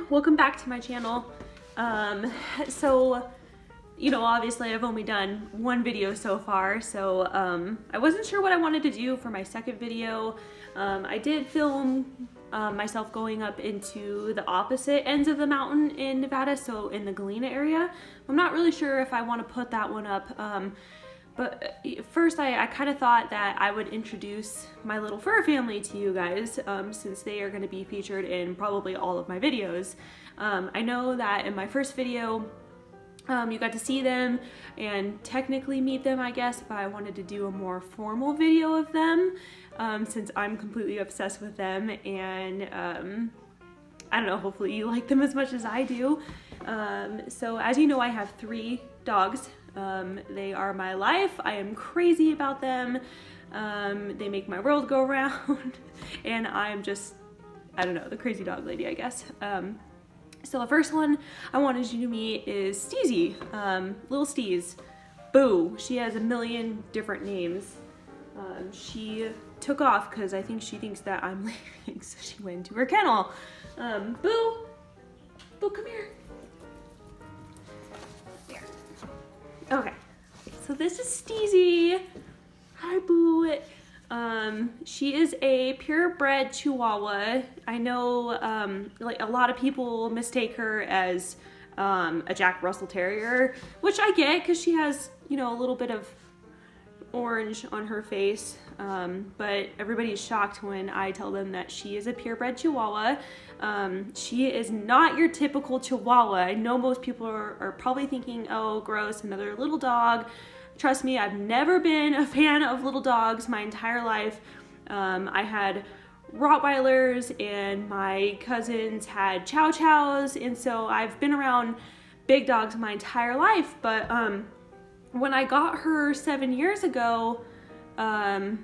welcome back to my channel. So, you know, obviously I've only done one video so far, so I wasn't sure what I wanted to do for my second video. I did film myself going up into the opposite ends of the mountain in Nevada, so in the Galena area. I'm not really sure if I want to put that one up. But first I kind of thought that I would introduce my little fur family to you guys, since they are going to be featured in probably all of my videos. I know that in my first video, you got to see them and technically meet them, I guess, but I wanted to do a more formal video of them, since I'm completely obsessed with them, and I don't know, hopefully you like them as much as I do. So as you know, I have 3 dogs. They are my life. I am crazy about them. They make my world go round and I'm just, I don't know, the crazy dog lady, I guess. So the first one I wanted you to meet is Stevie, Lil Steez. Boo. She has a million different names. She took off because I think she thinks that I'm leaving, so she went into her kennel. Boo. Boo, come here. Okay, so this is Stevie. Hi, Boo. She is a purebred chihuahua. I know like a lot of people mistake her as a Jack Russell Terrier, which I get because she has, you know, a little bit of orange on her face, but everybody's shocked when I tell them that she is a purebred chihuahua. She is not your typical chihuahua. I know most people are probably thinking, oh, gross, another little dog. Trust me, I've never been a fan of little dogs my entire life. I had Rottweilers and my cousins had Chow Chows, and so I've been around big dogs my entire life, but when I got her 7 years ago, well,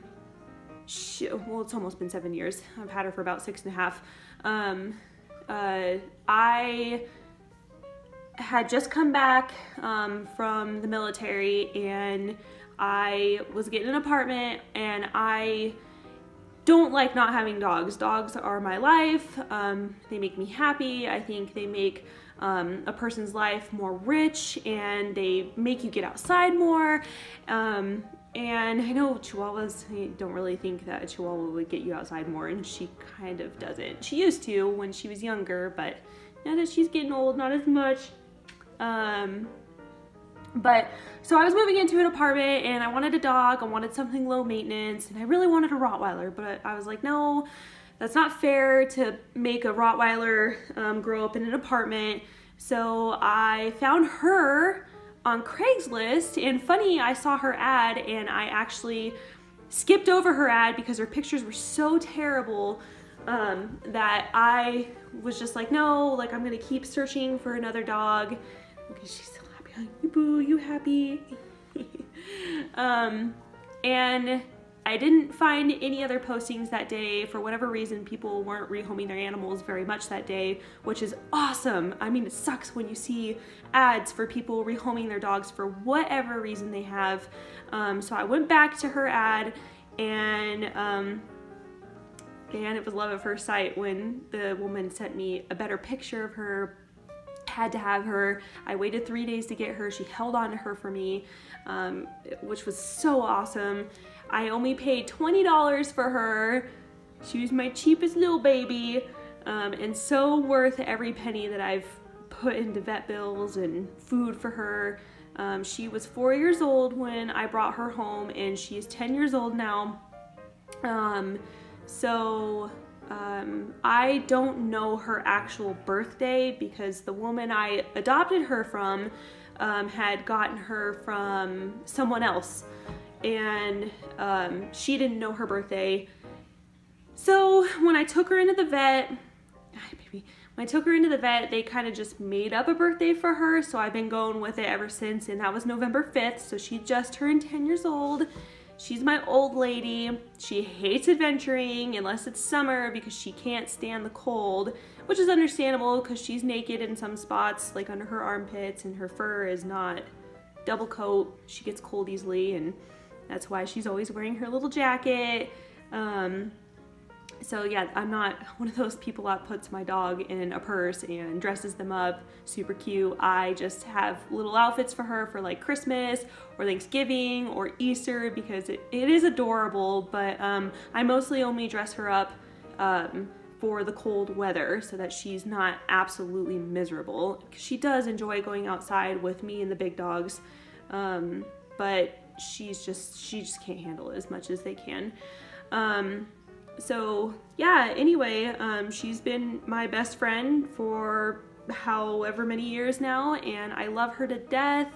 it's almost been 7 years. I've had her for about 6.5. I had just come back from the military, and I was getting an apartment, and I don't like not having dogs. Dogs are my life. They make me happy. I think they make a person's life more rich, and they make you get outside more. And I know chihuahuas, I don't really think that a chihuahua would get you outside more, and she kind of doesn't. She used to when she was younger, but now that she's getting old, not as much. But so I was moving into an apartment and I wanted a dog. I wanted something low maintenance, and I really wanted a Rottweiler, but I was like, no, that's not fair to make a Rottweiler grow up in an apartment. So I found her on Craigslist, and funny, I saw her ad and I actually skipped over her ad because her pictures were so terrible that I was just like, no, like I'm gonna keep searching for another dog. Okay, she's so happy. Like, Boo, you happy? And I didn't find any other postings that day. For whatever reason, people weren't rehoming their animals very much that day, which is awesome. I mean, it sucks when you see ads for people rehoming their dogs for whatever reason they have. So I went back to her ad, and it was love at first sight when the woman sent me a better picture of her. Had to have her. I waited 3 days to get her. She held on to her for me, which was so awesome. I only paid $20 for her. She was my cheapest little baby, and so worth every penny that I've put into vet bills and food for her. She was 4 years old when I brought her home, and she is 10 years old now. I don't know her actual birthday because the woman I adopted her from had gotten her from someone else, and she didn't know her birthday. So when I took her into the vet, they kind of just made up a birthday for her, so I've been going with it ever since, and that was November 5th, so she just turned 10 years old. She's my old lady. She hates adventuring unless it's summer because she can't stand the cold, which is understandable because she's naked in some spots, like under her armpits, and her fur is not double coat. She gets cold easily, and that's why she's always wearing her little jacket. So yeah, I'm not one of those people that puts my dog in a purse and dresses them up super cute. I just have little outfits for her for like Christmas or Thanksgiving or Easter because it is adorable, but I mostly only dress her up for the cold weather so that she's not absolutely miserable. She does enjoy going outside with me and the big dogs, but she just can't handle it as much as they can. So yeah, anyway, she's been my best friend for however many years now, and I love her to death.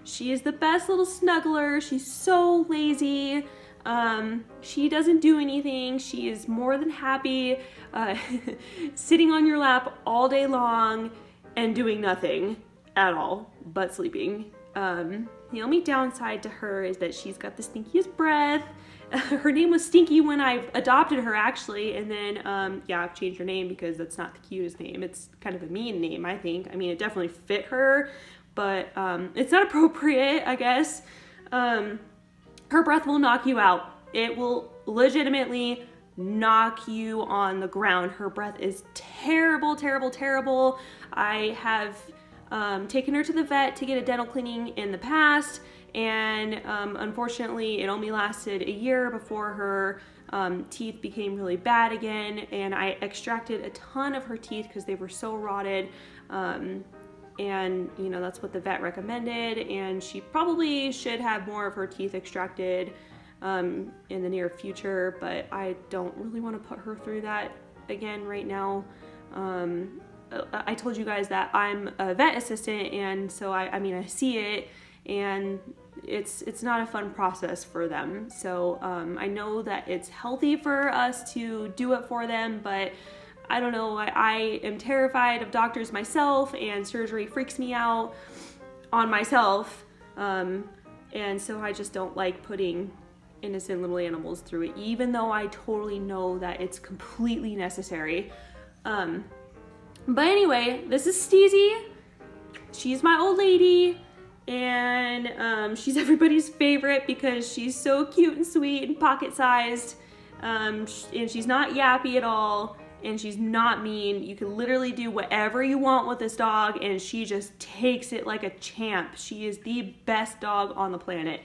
She is the best little snuggler. She's so lazy. She doesn't do anything. She is more than happy sitting on your lap all day long and doing nothing at all but sleeping. The only downside to her is that she's got the stinkiest breath. Her name was Stinky when I adopted her, actually, and then yeah, I've changed her name because that's not the cutest name. It's kind of a mean name, I think. I mean, it definitely fit her, but it's not appropriate, I guess. Her breath will knock you out. It will legitimately knock you on the ground. Her breath is terrible, terrible, terrible. I have taken her to the vet to get a dental cleaning in the past, and unfortunately it only lasted a year before her teeth became really bad again, and I extracted a ton of her teeth because they were so rotted, and you know, that's what the vet recommended, and she probably should have more of her teeth extracted in the near future, but I don't really want to put her through that again right now. I told you guys that I'm a vet assistant, and so I mean, I see it, and it's not a fun process for them. So I know that it's healthy for us to do it for them, but I don't know, I am terrified of doctors myself, and surgery freaks me out on myself, and so I just don't like putting innocent little animals through it, even though I totally know that it's completely necessary. But anyway, this is Stevie. She's my old lady, and she's everybody's favorite because she's so cute and sweet and pocket-sized, and she's not yappy at all, and she's not mean. You can literally do whatever you want with this dog, and she just takes it like a champ. She is the best dog on the planet.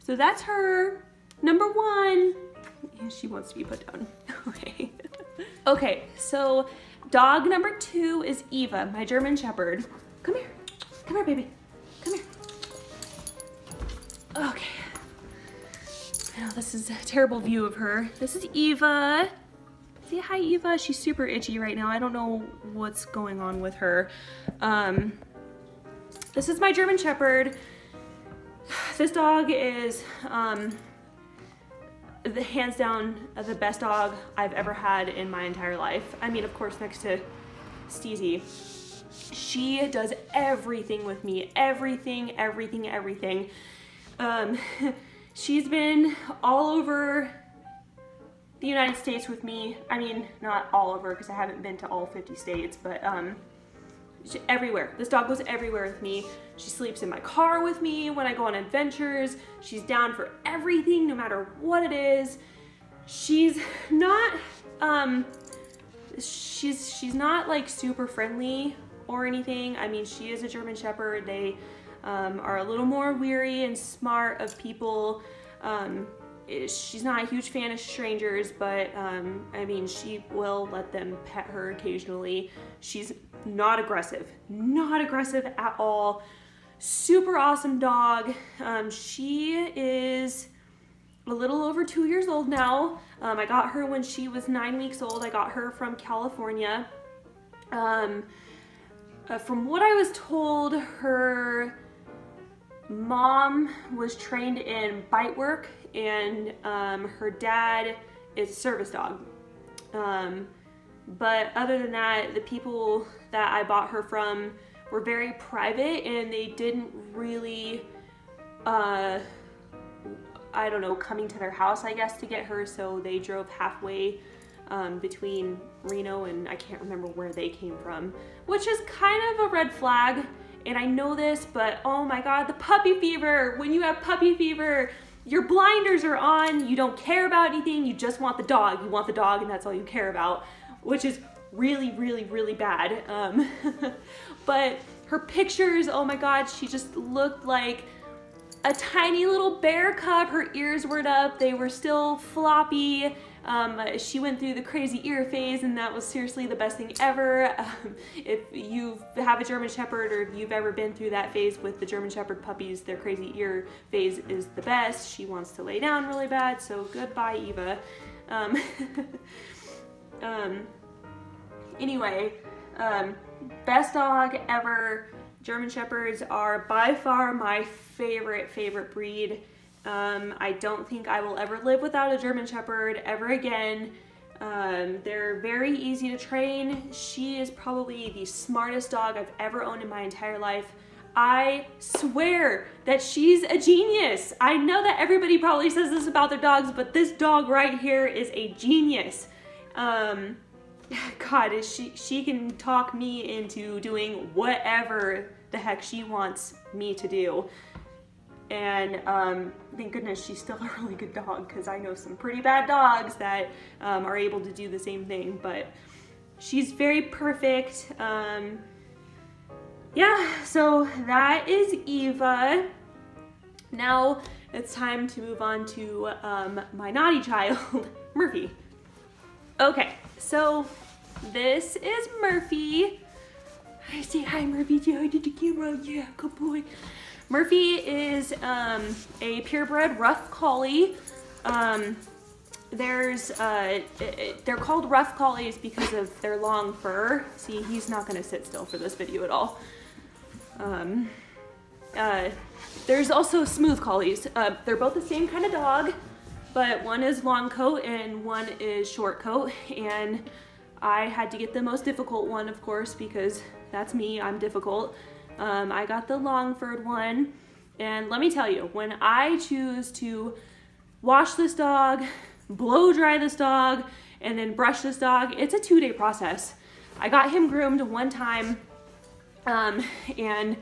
So that's her, number one. And she wants to be put down. Okay. Okay, so dog number two is Eva, my German Shepherd. Come here. Come here, baby. Come here. Okay. Now, this is a terrible view of her. This is Eva. Say hi, Eva. She's super itchy right now. I don't know what's going on with her. This is my German Shepherd. This dog is hands down the best dog I've ever had in my entire life. I mean, of course, next to Stevie. She does everything with me. Everything. She's been all over the United States with me. I mean, not all over because I haven't been to all 50 states, but everywhere. This dog goes everywhere with me. She sleeps in my car with me when I go on adventures. She's down for everything, no matter what it is. She's not she's not like super friendly or anything. I mean, she is a German Shepherd. They are a little more weary and smart of people. She's not a huge fan of strangers, but I mean, she will let them pet her occasionally. She's not aggressive at all. Super awesome dog. She is a little over 2 years old now. I got her when she was 9 weeks old. I got her from California. From what I was told, her mom was trained in bite work, and her dad is a service dog. But other than that, the people that I bought her from were very private, and they didn't really, I don't know, coming to their house, I guess, to get her. So they drove halfway between Reno and I can't remember where they came from, which is kind of a red flag. And I know this, but oh my God, the puppy fever. When you have puppy fever, your blinders are on, you don't care about anything, you just want the dog. You want the dog and that's all you care about, which is really, really, really bad. But her pictures, oh my God, she just looked like a tiny little bear cub. Her ears were up, they were still floppy. She went through the crazy ear phase and that was seriously the best thing ever. If you have a German Shepherd or if you've ever been through that phase with the German Shepherd puppies, their crazy ear phase is the best. She wants to lay down really bad, so goodbye, Eva. Anyway, best dog ever. German Shepherds are by far my favorite breed. I don't think I will ever live without a German Shepherd ever again. They're very easy to train. She is probably the smartest dog I've ever owned in my entire life. I swear that she's a genius. I know that everybody probably says this about their dogs, but this dog right here is a genius. God, she can talk me into doing whatever the heck she wants me to do. And thank goodness she's still a really good dog, because I know some pretty bad dogs that are able to do the same thing, but she's very perfect. Yeah, so that is Eva. Now it's time to move on to my naughty child, Murphy. Okay, so this is Murphy. I say hi, Murphy. Say hi to the camera. Yeah, good boy. Murphy is a purebred rough collie. They're called rough collies because of their long fur. See, he's not going to sit still for this video at all. There's also smooth collies. They're both the same kind of dog, but one is long coat and one is short coat. And I had to get the most difficult one, of course, because that's me, I'm difficult. I got the long furred one. And let me tell you, when I choose to wash this dog, blow dry this dog, and then brush this dog, it's a 2-day process. I got him groomed one time, and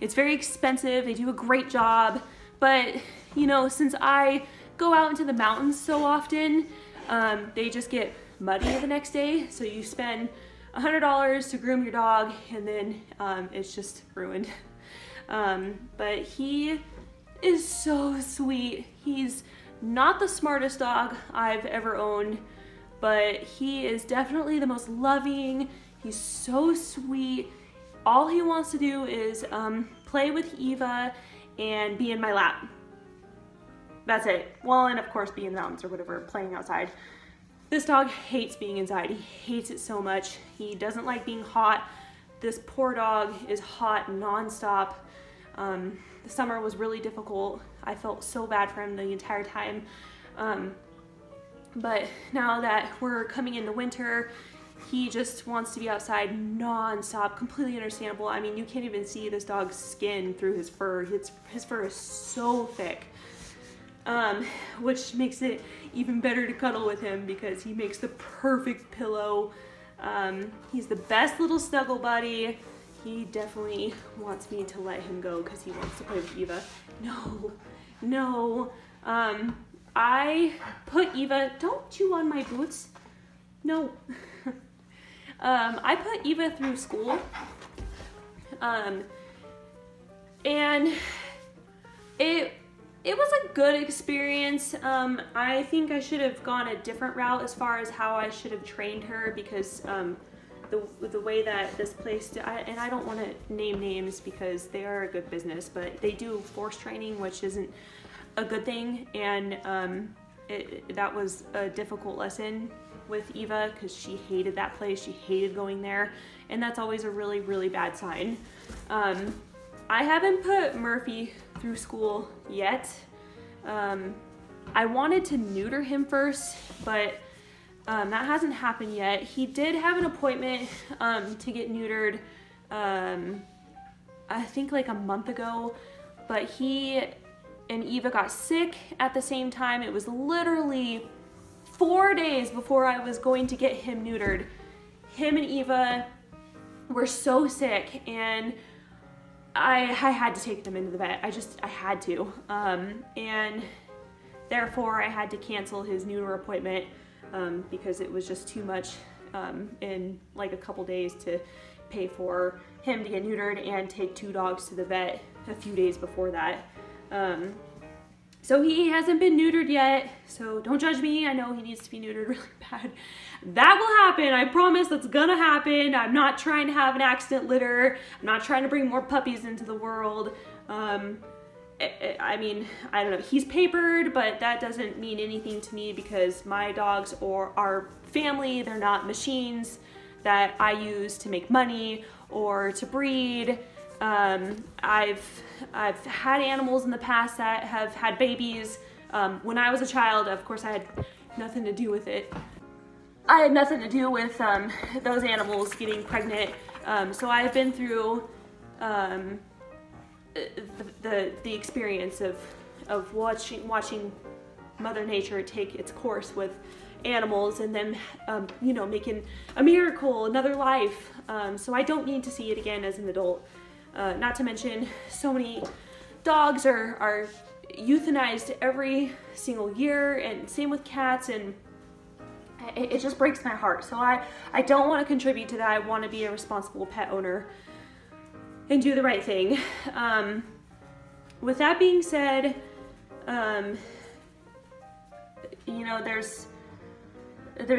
it's very expensive. They do a great job, but you know, since I go out into the mountains so often, they just get muddy the next day. So you spend $100 to groom your dog, and then it's just ruined. But he is so sweet. He's not the smartest dog I've ever owned, but he is definitely the most loving. He's so sweet. All he wants to do is play with Eva and be in my lap. That's it. Well, and of course be in the mountains or whatever, playing outside. This dog hates being inside. He hates it so much. He doesn't like being hot. This poor dog is hot nonstop. The summer was really difficult. I felt so bad for him the entire time. But now that we're coming into winter, he just wants to be outside nonstop, completely understandable. I mean, you can't even see this dog's skin through his fur. His fur is so thick, which makes it even better to cuddle with him because he makes the perfect pillow. He's the best little snuggle buddy. He definitely wants me to let him go because he wants to play with Eva. No. I put Eva, don't chew on my boots. No. I put Eva through school. And it was a good experience. I think I should have gone a different route as far as how I should have trained her, because the way that this place, and I don't want to name names because they are a good business, but they do force training, which isn't a good thing. And that was a difficult lesson with Eva because she hated that place. She hated going there, and that's always a really, really bad sign. I haven't put Murphy through school yet. I wanted to neuter him first, but that hasn't happened yet. He did have an appointment to get neutered, I think like a month ago, but he and Eva got sick at the same time. It was literally 4 days before I was going to get him neutered. Him and Eva were so sick, and I had to take them into the vet. I had to. And therefore I had to cancel his neuter appointment because it was just too much in like a couple days to pay for him to get neutered and take 2 dogs to the vet a few days before that. So he hasn't been neutered yet, so don't judge me. I know he needs to be neutered really bad. That will happen. I promise that's gonna happen. I'm not trying to have an accident litter. I'm not trying to bring more puppies into the world. I mean, I don't know. He's papered, but that doesn't mean anything to me because my dogs are family. They're not machines that I use to make money or to breed. I've had animals in the past that have had babies. When I was a child, of course, I had nothing to do with it. I had nothing to do with those animals getting pregnant. So I've been through the experience of watching Mother Nature take its course with animals and then you know, making a miracle, another life. So I don't need to see it again as an adult. Not to mention, so many dogs are euthanized every single year, and same with cats, and it just breaks my heart. So I don't want to contribute to that. I want to be a responsible pet owner and do the right thing. With that being said, you know, there's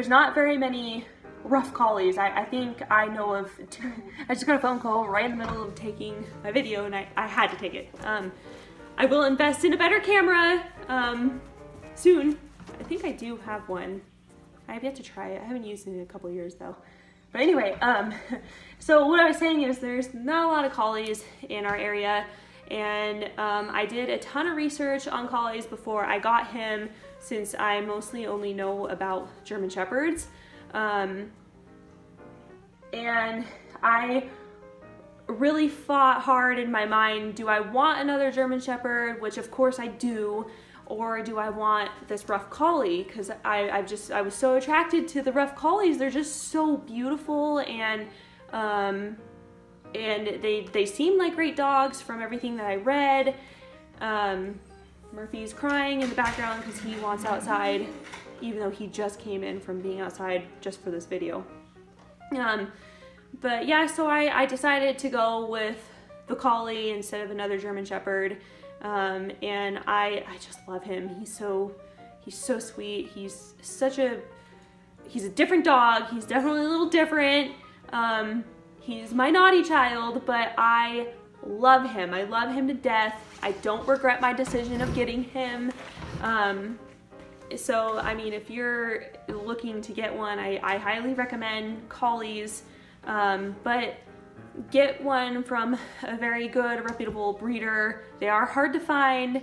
not very many rough collies. I think I know of two. I just got a phone call right in the middle of taking my video, and I had to take it. I will invest in a better camera soon. I think I do have one. I have yet to try it. I haven't used it in a couple of years though. But anyway, so what I was saying is there's not a lot of collies in our area, and I did a ton of research on collies before I got him, since I mostly only know about German Shepherds. And I really fought hard in my mind, do I want another German Shepherd, which of course I do, or do I want this rough collie? Because I was so attracted to the rough collies. They're just so beautiful, and they seem like great dogs from everything that I read. Murphy's crying in the background because he wants outside, even though he just came in from being outside just for this video. But yeah, so I decided to go with the collie instead of another German Shepherd. And I just love him. He's so sweet. He's a different dog. He's definitely a little different. He's my naughty child, but I love him. I love him to death. I don't regret my decision of getting him. So, I mean, if you're looking to get one, I highly recommend collies, but get one from a very good, reputable breeder. They are hard to find,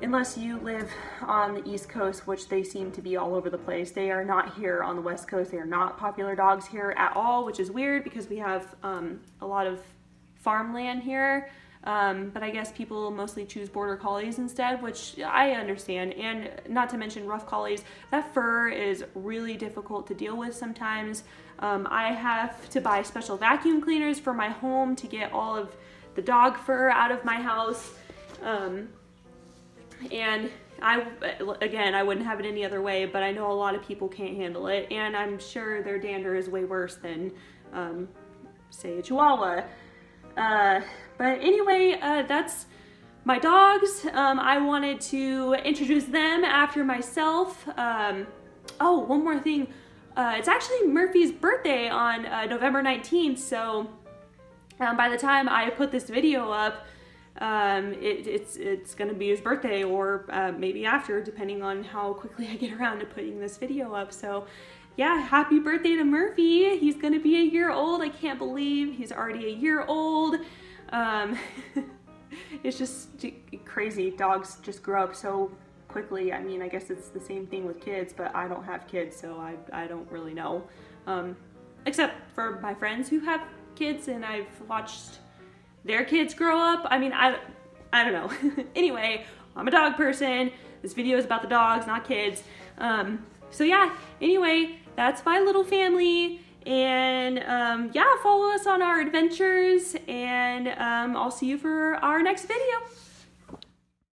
unless you live on the East Coast, which they seem to be all over the place. They are not here on the West Coast. They are not popular dogs here at all, which is weird because we have a lot of farmland here. But I guess people mostly choose border collies instead, which I understand. And not to mention rough collies, that fur is really difficult to deal with sometimes. I have to buy special vacuum cleaners for my home to get all of the dog fur out of my house. And I wouldn't have it any other way, but I know a lot of people can't handle it. And I'm sure their dander is way worse than, say, a chihuahua. But anyway, that's my dogs. I wanted to introduce them after myself. Oh, one more thing. It's actually Murphy's birthday on November 19th, so by the time I put this video up, it's gonna be his birthday, or maybe after, depending on how quickly I get around to putting this video up. So yeah, happy birthday to Murphy. He's gonna be a year old. I can't believe he's already a year old. It's just crazy. Dogs just grow up so quickly. I mean, I guess it's the same thing with kids, but I don't have kids, so I don't really know. Except for my friends who have kids, and I've watched their kids grow up. I mean, I don't know. Anyway, I'm a dog person. This video is about the dogs, not kids. So yeah, anyway, that's my little family. And yeah, follow us on our adventures, and I'll see you for our next video.